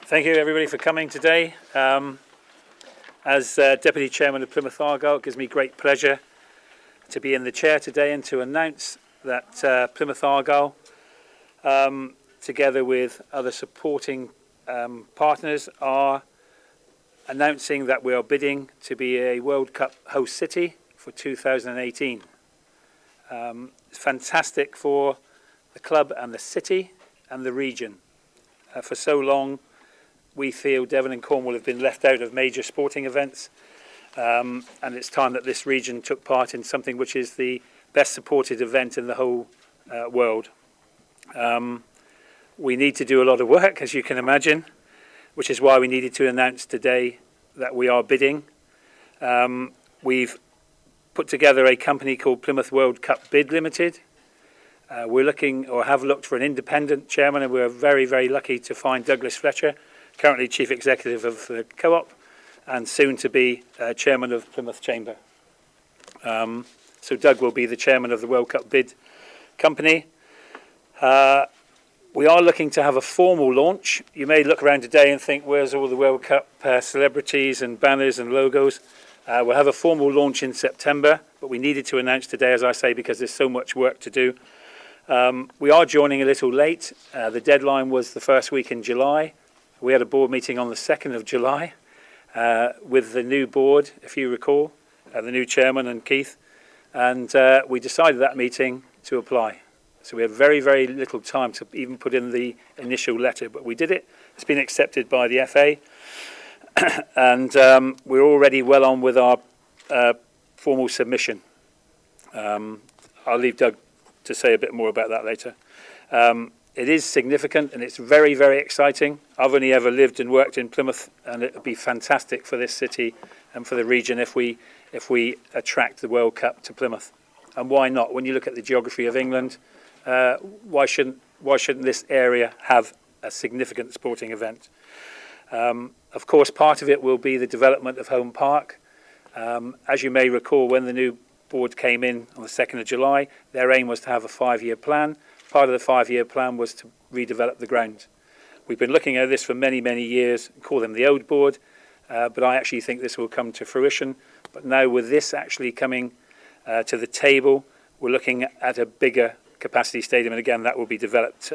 Thank you everybody for coming today. As Deputy Chairman of Plymouth Argyle, it gives me great pleasure to be in the chair today and to announce that Plymouth Argyle, together with other supporting partners, are announcing that we are bidding to be a World Cup host city for 2018. It's fantastic for the club and the city and the region. For so long, we feel Devon and Cornwall have been left out of major sporting events, and it's time that this region took part in something which is the best supported event in the whole world. We need to do a lot of work, as you can imagine, which is why we needed to announce today that we are bidding. We've put together a company called Plymouth World Cup Bid Limited. We're looking, or have looked, for an independent chairman, and we're very, very lucky to find Douglas Fletcher, currently Chief Executive of the Co-op and soon to be Chairman of Plymouth Chamber. So Doug will be the Chairman of the World Cup Bid Company. We are looking to have a formal launch. You may look around today and think, where's all the World Cup celebrities and banners and logos? We'll have a formal launch in September, but we needed to announce today, as I say, because there's so much work to do. We are joining a little late. The deadline was the first week in July. We had a board meeting on the 2nd of July with the new board, if you recall, the new chairman and Keith, and we decided that meeting to apply. So we had very, very little time to even put in the initial letter, but we did it. It's been accepted by the FA, and we're already well on with our formal submission. I'll leave Doug to say a bit more about that later. It is significant and it's very, very exciting. I've only ever lived and worked in Plymouth, and it would be fantastic for this city and for the region if we attract the World Cup to Plymouth. And why not? When you look at the geography of England, why shouldn't this area have a significant sporting event? Of course, part of it will be the development of Home Park. As you may recall, when the new board came in on the 2nd of July, their aim was to have a 5-year plan. Part of the 5-year plan was to redevelop the ground. We've been looking at this for many, many years, call them the old board, but I actually think this will come to fruition. But now with this actually coming to the table, we're looking at a bigger capacity stadium, and again that will be developed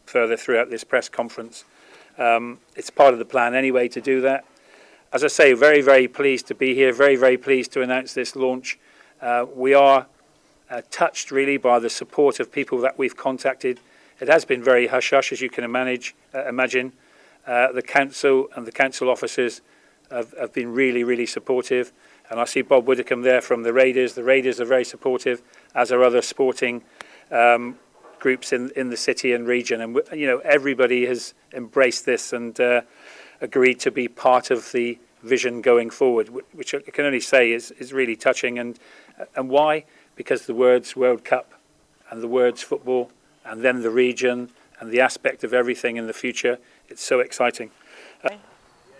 further throughout this press conference. It's part of the plan anyway to do that. As I say, very, very pleased to be here, very, very pleased to announce this launch. We are touched really by the support of people that we've contacted. It has been very hush-hush, as you can imagine. The council and the council officers have been really, really supportive. And I see Bob Widdicombe there from the Raiders. The Raiders are very supportive, as are other sporting groups in the city and region. And you know, everybody has embraced this and agreed to be part of the vision going forward, which I can only say is really touching. And why? Because the words World Cup and the words football and then the region and the aspect of everything in the future, it's so exciting.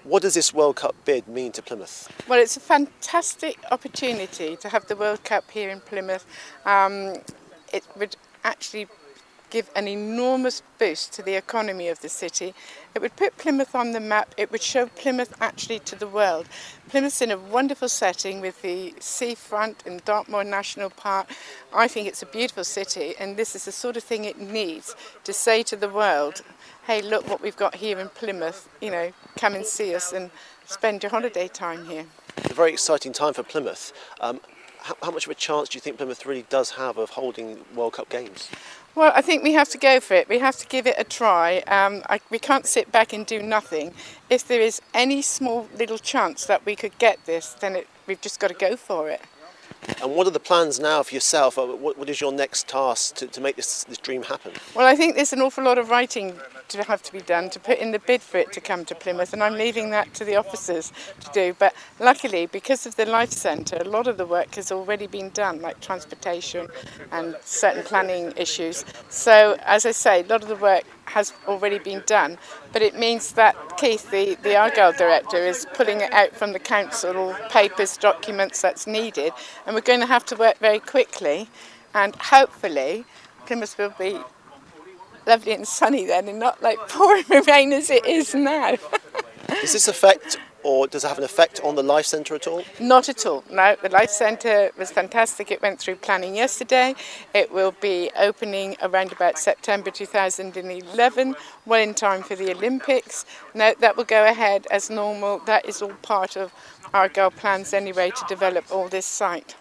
What does this World Cup bid mean to Plymouth? Well, it's a fantastic opportunity to have the World Cup here in Plymouth. It would actually give an enormous boost to the economy of the city. It would put Plymouth on the map. It would show Plymouth actually to the world. Plymouth's in a wonderful setting with the seafront and Dartmoor National Park. I think it's a beautiful city, and this is the sort of thing it needs to say to the world, hey, look what we've got here in Plymouth, you know, come and see us and spend your holiday time here. It's a very exciting time for Plymouth. How much of a chance do you think Plymouth really does have of holding World Cup games? Well, I think we have to go for it. We have to give it a try. We can't sit back and do nothing. If there is any small little chance that we could get this, then we've just got to go for it. And what are the plans now for yourself? What is your next task to make this dream happen? Well, I think there's an awful lot of writing to have to be done to put in the bid for it to come to Plymouth, and I'm leaving that to the officers to do. But luckily, because of the Life Centre, a lot of the work has already been done, like transportation and certain planning issues. So, as I say, a lot of the work has already been done, but it means that Keith, the Argyle director, is pulling it out from the council, all papers, documents that's needed, and we're going to have to work very quickly, and hopefully Plymouth will be lovely and sunny then, and not like pouring rain as it is now. Does this affect, or does it have an effect on the Life Centre at all? Not at all. No, the Life Centre was fantastic. It went through planning yesterday. It will be opening around about September 2011, well in time for the Olympics. No, that will go ahead as normal. That is all part of Argyle plans anyway to develop all this site.